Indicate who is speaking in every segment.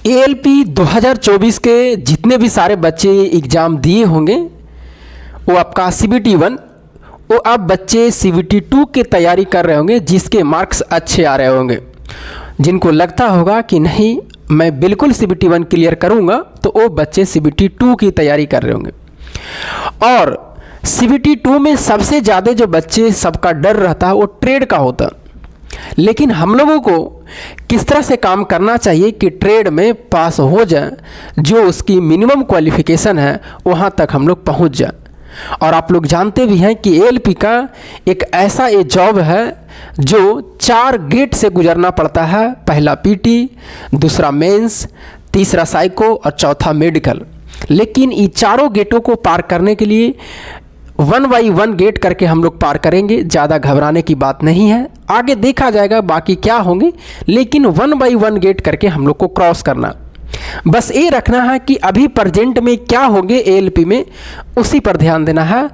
Speaker 1: ALP 2024 के जितने भी सारे बच्चे एग्ज़ाम दिए होंगे वो आपका CBT 1, वो अब बच्चे CBT 2 की तैयारी कर रहे होंगे जिसके मार्क्स अच्छे आ रहे होंगे। जिनको लगता होगा कि नहीं मैं बिल्कुल CBT 1 क्लियर करूंगा, तो वो बच्चे CBT 2 की तैयारी कर रहे होंगे। और CBT 2 में सबसे ज़्यादा जो बच्चे सबका डर रहता है वो ट्रेड का होता। लेकिन हम लोगों को किस तरह से काम करना चाहिए कि ट्रेड में पास हो जाए, जो उसकी मिनिमम क्वालिफ़िकेशन है वहाँ तक हम लोग पहुँच जाए। और आप लोग जानते भी हैं कि एएलपी का एक ऐसा ये जॉब है जो 4 गेट से गुजरना पड़ता है। पहला पीटी, दूसरा मेंस, तीसरा साइको और चौथा मेडिकल। लेकिन ये चारों गेटों को पार करने के लिए 1 बाई 1 गेट करके हम लोग पार करेंगे। ज़्यादा घबराने की बात नहीं है, आगे देखा जाएगा बाकी क्या होंगे, लेकिन 1 बाई 1 गेट करके हम लोग को क्रॉस करना। बस ये रखना है कि अभी प्रेजेंट में क्या होंगे एएलपी में, उसी पर ध्यान देना है।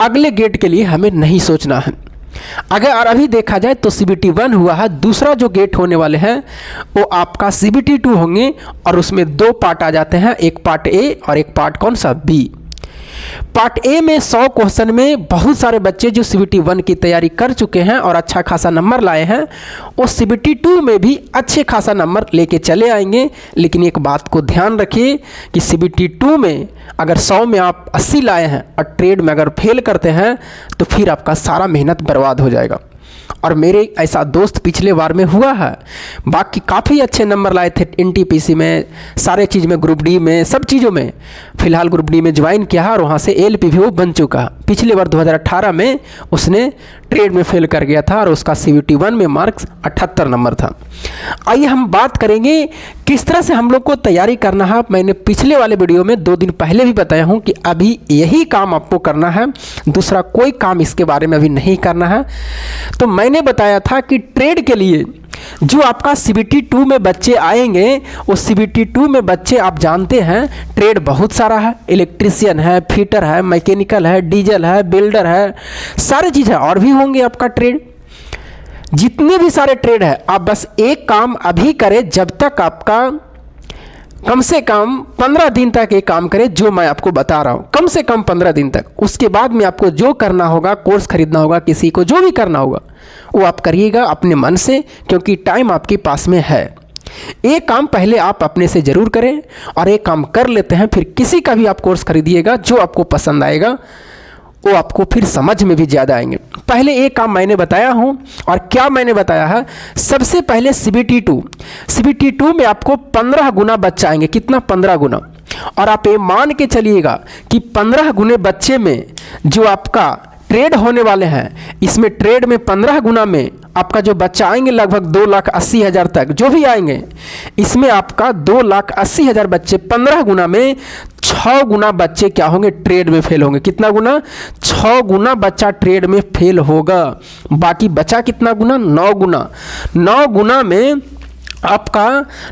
Speaker 1: अगले गेट के लिए हमें नहीं सोचना है। अगर अभी देखा जाए तो CBT 1 हुआ है, दूसरा जो गेट होने वाले हैं वो आपका CBT 2 होंगे। और उसमें 2 पार्ट आ जाते हैं, एक पार्ट ए और एक पार्ट कौन सा बी। पार्ट ए में 100 क्वेश्चन में बहुत सारे बच्चे जो CBT 1 की तैयारी कर चुके हैं और अच्छा खासा नंबर लाए हैं, वो CBT 2 में भी अच्छे खासा नंबर लेके चले आएंगे। लेकिन एक बात को ध्यान रखिए कि CBT 2 में अगर 100 में आप 80 लाए हैं और ट्रेड में अगर फेल करते हैं तो फिर आपका सारा मेहनत बर्बाद हो जाएगा। और मेरे ऐसा दोस्त पिछले बार में हुआ है, बाकी काफ़ी अच्छे नंबर लाए थे NTPC में, सारे चीज़ में, ग्रुप डी में, सब चीज़ों में। फिलहाल ग्रुप डी में ज्वाइन किया और वहाँ से एएलपी भी वो बन चुका। पिछले बार 2018 में उसने ट्रेड में फेल कर गया था और उसका CBT 1 में मार्क्स 78 नंबर था। आइए हम बात करेंगे किस तरह से हम लोग को तैयारी करना है। मैंने पिछले वाले वीडियो में 2 दिन पहले भी बताया हूँ कि अभी यही काम आपको करना है, दूसरा कोई काम इसके बारे में अभी नहीं करना है। तो मैंने बताया था कि ट्रेड के लिए जो आपका CBT 2 में बच्चे आएंगे, वो CBT 2 में बच्चे आप जानते हैं ट्रेड बहुत सारा है। इलेक्ट्रिशियन है, फिटर है, मैकेनिकल है, डीजल है, बिल्डर है, सारी चीज़ है। और भी होंगे आपका ट्रेड, जितने भी सारे ट्रेड है। आप बस एक काम अभी करें, जब तक आपका कम से कम 15 दिन तक ये काम करें जो मैं आपको बता रहा हूँ, कम से कम 15 दिन तक। उसके बाद में आपको जो करना होगा, कोर्स खरीदना होगा, किसी को जो भी करना होगा वो आप करिएगा अपने मन से, क्योंकि टाइम आपके पास में है। एक काम पहले आप अपने से ज़रूर करें और एक काम कर लेते हैं, फिर किसी का भी आप कोर्स खरीदिएगा जो आपको पसंद आएगा, वो आपको फिर समझ में भी ज़्यादा आएंगे। पहले एक काम मैंने बताया हूँ, और क्या मैंने बताया है, सबसे पहले CBT 2 में आपको 15 गुना बच्चे आएंगे। कितना? 15 गुना। और आप ये मान के चलिएगा कि 15 गुने बच्चे में जो आपका ट्रेड होने वाले हैं, इसमें ट्रेड में 15 गुना में आपका जो बच्चा आएंगे लगभग 2,80,000 तक जो भी आएंगे, इसमें आपका 2,80,000 बच्चे 15 गुना में 6 गुना बच्चे क्या होंगे? ट्रेड में फेल होंगे। कितना गुना? 6 गुना बच्चा ट्रेड में फेल होगा। बाकी बचा कितना गुना? 9 गुना। 9 गुना में आपका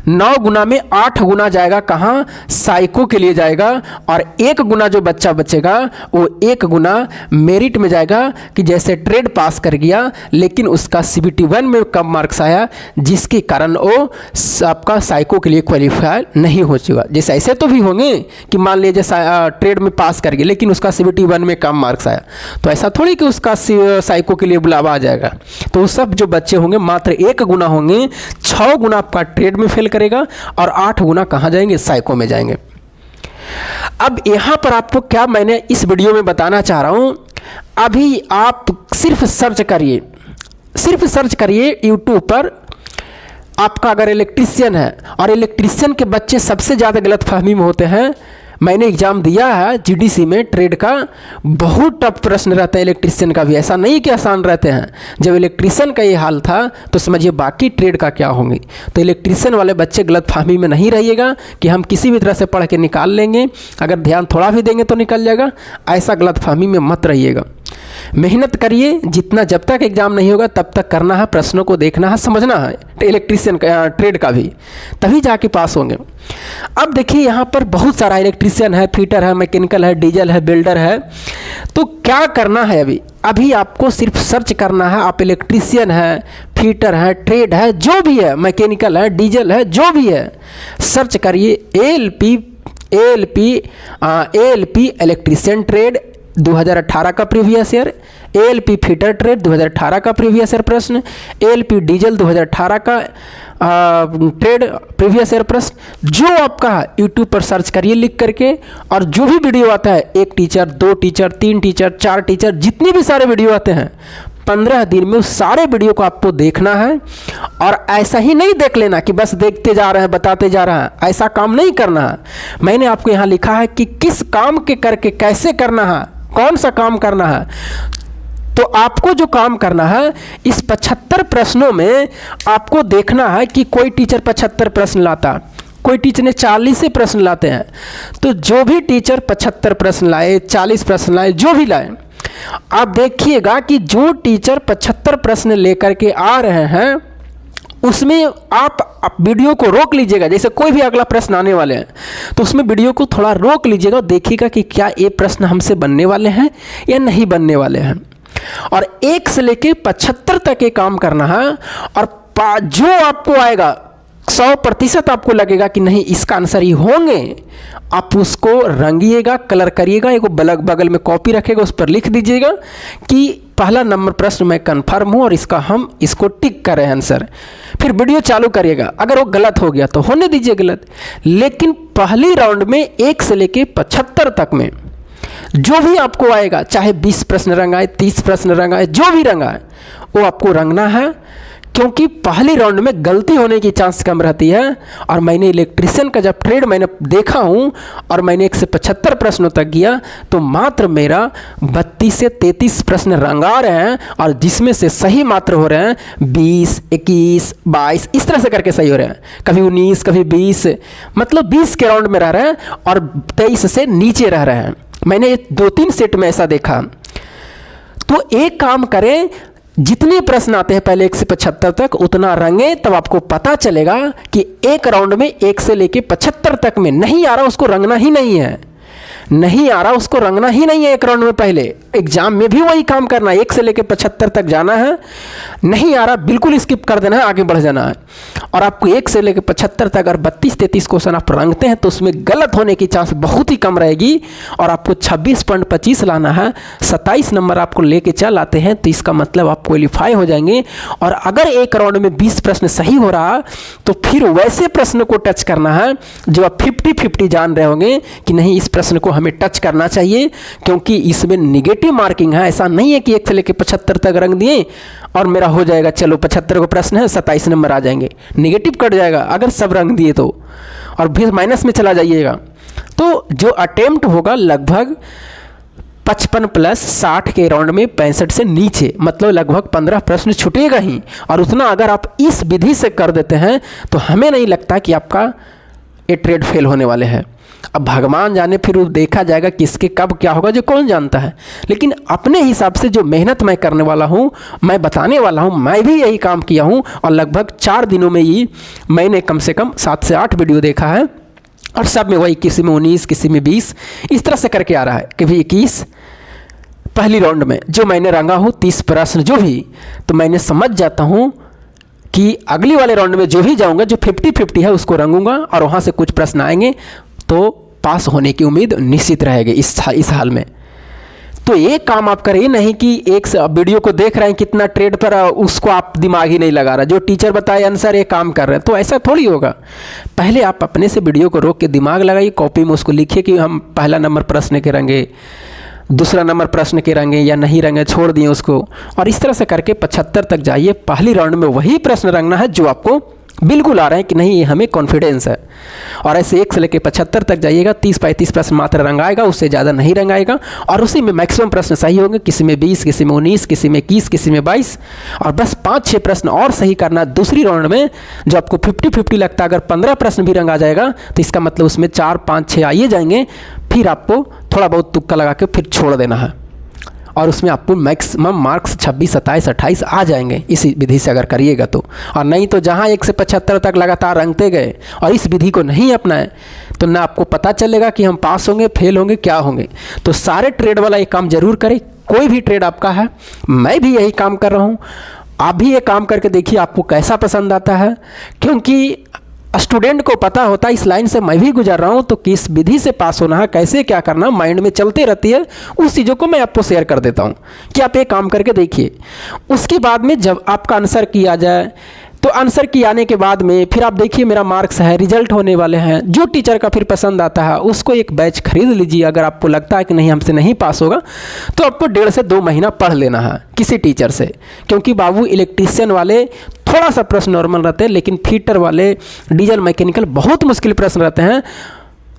Speaker 1: 9 गुना में 8 गुना जाएगा कहाँ? साइको के लिए जाएगा। और 1 गुना जो बच्चा बचेगा वो 1 गुना मेरिट में जाएगा, कि जैसे ट्रेड पास कर गया लेकिन उसका CBT 1 में कम मार्क्स आया, जिसके कारण वो आपका साइको के लिए क्वालिफाई नहीं हो चुका। जैसे ऐसे तो भी होंगे कि मान लीजिए ट्रेड में पास कर गया लेकिन उसका CBT 1 में कम मार्क्स आया, तो ऐसा थोड़ी कि उसका साइको के लिए बुलावा आ जाएगा। तो वो सब जो बच्चे होंगे मात्र 1 गुना होंगे। 6 गुना आपका ट्रेड में फेल करेगा और 8 गुना कहां जाएंगे? साइको में जाएंगे। अब यहां पर आपको क्या मैंने इस वीडियो में बताना चाह रहा हूं, अभी आप सिर्फ सर्च करिए YouTube पर। आपका अगर इलेक्ट्रिशियन है, और इलेक्ट्रिशियन के बच्चे सबसे ज़्यादा गलतफहमी में होते हैं। मैंने एग्ज़ाम दिया है GDC में, ट्रेड का बहुत टफ प्रश्न रहता है। इलेक्ट्रिशियन का भी ऐसा नहीं कि आसान रहते हैं। जब इलेक्ट्रिशियन का ये हाल था तो समझिए बाकी ट्रेड का क्या होंगे। तो इलेक्ट्रिशियन वाले बच्चे गलतफहमी में नहीं रहिएगा कि हम किसी भी तरह से पढ़ के निकाल लेंगे, अगर ध्यान थोड़ा भी देंगे तो निकल जाएगा। ऐसा गलतफहमी में मत रहिएगा। मेहनत करिए, जितना जब तक एग्ज़ाम नहीं होगा तब तक करना है, प्रश्नों को देखना है, समझना है इलेक्ट्रिशियन का ट्रेड का भी, तभी जाके पास होंगे। अब देखिए यहाँ पर बहुत सारा इलेक्ट्रीशियन है, फिटर है, मैकेनिकल है, डीजल है, बिल्डर है। तो क्या करना है अभी आपको सिर्फ सर्च करना है। आप इलेक्ट्रीशियन है, फिटर है, ट्रेड है, जो भी है, मैकेनिकल है, डीजल है, जो भी है, सर्च करिए एएलपी इलेक्ट्रीशियन ट्रेड 2018 का previous year, ALP fitter trade 2018 का प्रीवियस ईयर प्रश्न, एएलपी डीजल 2018 का ट्रेड प्रीवियस ईयर प्रश्न। जो आपका यूट्यूब पर सर्च करिए लिख करके, और जो भी वीडियो आता है, 1 टीचर, 2 टीचर, 3 टीचर, 4 टीचर, जितने भी सारे वीडियो आते हैं 15 दिन में उस सारे वीडियो को आपको देखना है। और ऐसा ही नहीं देख लेना कि बस देखते जा रहे हैं, बताते जा रहे हैं, ऐसा काम नहीं करना है। मैंने आपको यहाँ लिखा है कि किस काम के करके कैसे करना है, कौन सा काम करना है। तो आपको जो काम करना है, इस 75 प्रश्नों में आपको देखना है कि कोई टीचर 75 प्रश्न लाता, कोई टीचर ने 40 प्रश्न लाते हैं। तो जो भी टीचर 75 प्रश्न लाए, 40 प्रश्न लाए, जो भी लाए, आप देखिएगा कि जो टीचर 75 प्रश्न लेकर के आ रहे हैं उसमें आप वीडियो को रोक लीजिएगा। जैसे कोई भी अगला प्रश्न आने वाले हैं तो उसमें वीडियो को थोड़ा रोक लीजिएगा, देखिएगा कि क्या ये प्रश्न हमसे बनने वाले हैं या नहीं बनने वाले हैं। और 1 से लेके 75 तक ये काम करना है। और जो आपको आएगा 100% आपको लगेगा कि नहीं इसका आंसर ही होंगे, आप उसको रंगिएगा, कलर करिएगा, एक बगल में कॉपी रखेगा, उस पर लिख दीजिएगा कि पहला नंबर प्रश्न मैं कंफर्म हूँ और हम इसको टिक कर रहे हैं आंसर। फिर वीडियो चालू करिएगा। अगर वो गलत हो गया तो होने दीजिए गलत, लेकिन पहली राउंड में 1 से लेके 75 तक में जो भी आपको आएगा, चाहे 20 प्रश्न रंगाए, 30 प्रश्न रंगाए, जो भी रंगाए, वो आपको रंगना है। क्योंकि पहली राउंड में गलती होने की चांस कम रहती है। और मैंने इलेक्ट्रीशियन का जब ट्रेड मैंने देखा हूँ और मैंने 1 से 75 प्रश्नों तक किया, तो मात्र मेरा 32 से 33 प्रश्न रंगा रहे हैं, और जिसमें से सही मात्र हो रहे हैं 20, 21, 22, इस तरह से करके सही हो रहे हैं। कभी 19, कभी 20, मतलब 20 के राउंड में रह रहे हैं और 23 से नीचे रह रहे हैं। मैंने 2-3 सेट में ऐसा देखा। तो एक काम करें, जितने प्रश्न आते हैं पहले 1 से 75 तक उतना रंगे, तब आपको पता चलेगा कि एक राउंड में 1 से लेके 75 तक में नहीं आ रहा उसको रंगना ही नहीं है, नहीं आ रहा उसको रंगना ही नहीं है। एक राउंड में पहले एग्जाम में भी वही काम करना है, 1 से लेके 75 तक जाना है, नहीं आ रहा बिल्कुल स्किप कर देना है, आगे बढ़ जाना है। और आपको 1 से लेके 75 तक अगर 32-33 क्वेश्चन आप रंगते हैं तो उसमें गलत होने की चांस बहुत ही कम रहेगी। और आपको 26.25 लाना है, 27 नंबर आपको लेके चल आते हैं तो इसका मतलब आप क्वालिफाई हो जाएंगे। और अगर एक राउंड में 20 प्रश्न सही हो रहा तो फिर वैसे प्रश्न को टच करना है जो आप 50-50 जान रहे होंगे कि नहीं इस प्रश्न को हमें टच करना चाहिए, क्योंकि इसमें निगेटिव मार्किंग है। ऐसा नहीं है कि 1 से लेकर 75 तक रंग दिए और मेरा हो जाएगा, चलो 75 को प्रश्न है 27 नंबर आ जाएंगे, निगेटिव कट जाएगा अगर सब रंग दिए तो, और फिर माइनस में चला जाइएगा। तो जो अटेम्प्ट होगा लगभग 55 प्लस 60 के राउंड में 65 से नीचे, मतलब लगभग 15 प्रश्न छूटेगा ही। और उतना अगर आप इस विधि से कर देते हैं तो हमें नहीं लगता कि आपका ये ट्रेड फेल होने वाले हैं। अब भगवान जाने, फिर देखा जाएगा किसके कब क्या होगा, जो कौन जानता है। लेकिन अपने हिसाब से जो मेहनत मैं करने वाला हूँ, मैं बताने वाला हूँ, मैं भी यही काम किया हूँ। और लगभग 4 दिनों में ही मैंने कम से कम 7 से 8 वीडियो देखा है, और सब में वही, किसी में 19, किसी में 20, इस तरह से करके आ रहा है। कभी 21 पहली राउंड में जो मैंने रंगा हूँ 30 प्रश्न जो भी, तो मैंने समझ जाता हूँ कि अगली वाले राउंड में जो भी जाऊँगा, जो 50-50 है उसको रंगूंगा, और वहाँ से कुछ प्रश्न आएंगे तो पास होने की उम्मीद निश्चित रहेगी इस हाल में। तो ये काम आप करें, नहीं कि एक वीडियो को देख रहे हैं कितना ट्रेड पर, उसको आप दिमाग ही नहीं लगा रहा, जो टीचर बताए आंसर ये काम कर रहे हैं, तो ऐसा थोड़ी होगा। पहले आप अपने से वीडियो को रोक के दिमाग लगाइए, कॉपी में उसको लिखिए कि हम पहला नंबर प्रश्न के रंगे, दूसरा नंबर प्रश्न के रंगे या नहीं रंगे, छोड़ दिए उसको। और इस तरह से करके 75 तक जाइए। पहली राउंड में वही प्रश्न रंगना है जो आपको बिल्कुल आ रहे हैं कि नहीं, ये हमें कॉन्फिडेंस है। और ऐसे 1 से लेकर 75 तक जाइएगा, 30-35 प्रश्न मात्र रंगाएगा, उससे ज़्यादा नहीं रंगाएगा। और उसी में मैक्सिमम प्रश्न सही होंगे, किसी में 20, किसी में 19, किसी में 21, किसी में 22। और बस 5-6 प्रश्न और सही करना दूसरी राउंड में, जो आपको 50-50 लगता है। अगर 15 प्रश्न भी रंगा जाएगा तो इसका मतलब उसमें 4, 5, 6 आइए जाएंगे। फिर आपको थोड़ा बहुत तुक्का लगा के फिर छोड़ देना है। और उसमें आपको मैक्सिमम मार्क्स 26, 27, 28 आ जाएंगे इसी विधि से अगर करिएगा तो। और नहीं तो जहाँ 1 से 75 तक लगातार रंगते गए और इस विधि को नहीं अपनाए तो ना आपको पता चलेगा कि हम पास होंगे, फेल होंगे, क्या होंगे। तो सारे ट्रेड वाला ये काम जरूर करें, कोई भी ट्रेड आपका है। मैं भी यही काम कर रहा हूँ, आप भी ये काम करके देखिए आपको कैसा पसंद आता है। क्योंकि स्टूडेंट को पता होता है, इस लाइन से मैं भी गुजर रहा हूँ, तो किस विधि से पास होना है, कैसे क्या करना, माइंड में चलते रहती है। उस चीज़ों को मैं आपको शेयर कर देता हूँ कि आप ये काम करके देखिए। उसके बाद में जब आपका आंसर किया जाए तो आंसर की आने के बाद में फिर आप देखिए मेरा मार्क्स है, रिजल्ट होने वाले हैं। जो टीचर का फिर पसंद आता है उसको एक बैच खरीद लीजिए। अगर आपको लगता है कि नहीं हमसे नहीं पास होगा तो आपको 1.5 से 2 महीना पढ़ लेना है किसी टीचर से। क्योंकि बाबू इलेक्ट्रीशियन वाले थोड़ा सा प्रश्न नॉर्मल रहते हैं, लेकिन फीटर वाले, डीजल मैकेनिकल बहुत मुश्किल प्रश्न रहते हैं।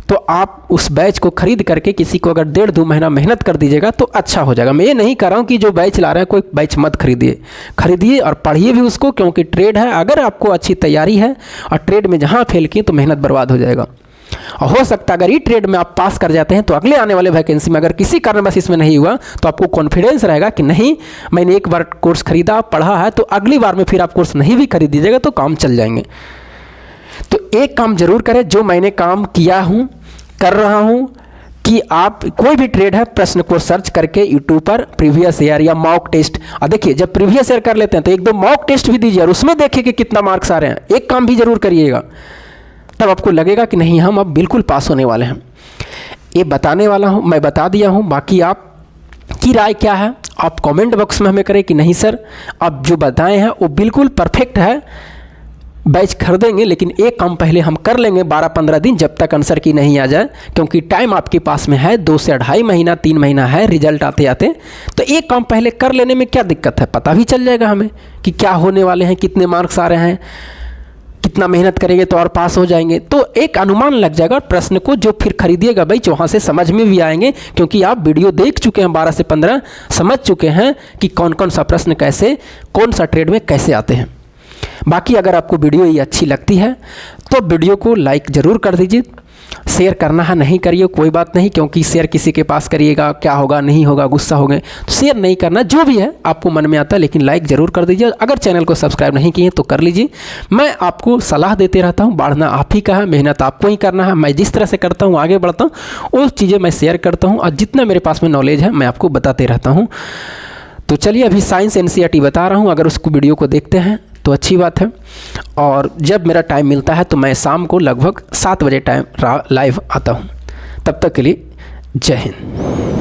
Speaker 1: तो आप उस बैच को खरीद करके किसी को अगर 1.5-2 महीना मेहनत कर दीजिएगा तो अच्छा हो जाएगा। मैं ये नहीं कर रहा हूँ कि जो बैच ला रहे हैं कोई बैच मत खरीदिए और पढ़िए भी उसको, क्योंकि ट्रेड है। अगर आपको अच्छी तैयारी है और ट्रेड में जहाँ फेल किए तो मेहनत बर्बाद हो जाएगा। और हो सकता है अगर ये ट्रेड में आप पास कर जाते हैं तो अगले आने वाले वैकेंसी में अगर किसी कारणवश इसमें नहीं हुआ तो आपको कॉन्फिडेंस रहेगा कि नहीं मैंने एक बार कोर्स खरीदा, पढ़ा है, तो अगली बार में फिर आप कोर्स नहीं भी खरीद दीजिएगा तो काम चल जाएंगे। तो एक काम जरूर करें जो मैंने काम किया हूँ, कर रहा हूँ, कि आप कोई भी ट्रेड है प्रश्न को सर्च करके यूट्यूब पर प्रीवियस ईयर या मॉक टेस्ट, और देखिए जब प्रीवियस ईयर कर लेते हैं तो 1-2 मॉक टेस्ट भी दीजिए और उसमें देखिए कि कितना मार्क्स आ रहे हैं। एक काम भी जरूर करिएगा, तब आपको लगेगा कि नहीं हम अब बिल्कुल पास होने वाले हैं। ये बताने वाला हूँ, मैं बता दिया हूँ। बाकी आप की राय क्या है आप कमेंट बॉक्स में हमें करें कि नहीं सर आप जो बताए हैं वो बिल्कुल परफेक्ट है, बैच खरीदेंगे, लेकिन एक काम पहले हम कर लेंगे 12-15 दिन जब तक आंसर की नहीं आ जाए। क्योंकि टाइम आपके पास में है, 2 से 2.5 महीना, 3 महीना है रिजल्ट आते आते। तो एक काम पहले कर लेने में क्या दिक्कत है, पता भी चल जाएगा हमें कि क्या होने वाले हैं, कितने मार्क्स आ रहे हैं, कितना मेहनत करेंगे तो और पास हो जाएंगे। तो एक अनुमान लग जाएगा। और प्रश्न को जो फिर खरीदिएगा भाई वहाँ से समझ में भी आएंगे, क्योंकि आप वीडियो देख चुके हैं 12 से 15, समझ चुके हैं कि कौन कौन सा प्रश्न कैसे, कौन सा ट्रेड में कैसे आते हैं। बाकी अगर आपको वीडियो ये अच्छी लगती है तो वीडियो को लाइक ज़रूर कर दीजिए। शेयर करना है नहीं करिए कोई बात नहीं, क्योंकि शेयर किसी के पास करिएगा क्या होगा, नहीं होगा, गुस्सा हो गए तो शेयर नहीं करना। जो भी है आपको मन में आता है, लेकिन लाइक ज़रूर कर दीजिए। अगर चैनल को सब्सक्राइब नहीं किए तो कर लीजिए। मैं आपको सलाह देते रहता हूँ, बढ़ना आप ही का है, मेहनत आपको ही करना है। मैं जिस तरह से करता हूँ आगे बढ़ता हूँ, वो चीज़ें मैं शेयर करता हूँ और जितना मेरे पास में नॉलेज है मैं आपको बताते रहता हूँ। तो चलिए अभी साइंस NCERT बता रहा हूँ, अगर उसको वीडियो को देखते हैं तो अच्छी बात है। और जब मेरा टाइम मिलता है तो मैं शाम को लगभग 7 बजे टाइम लाइव आता हूँ। तब तक के लिए जय हिंद।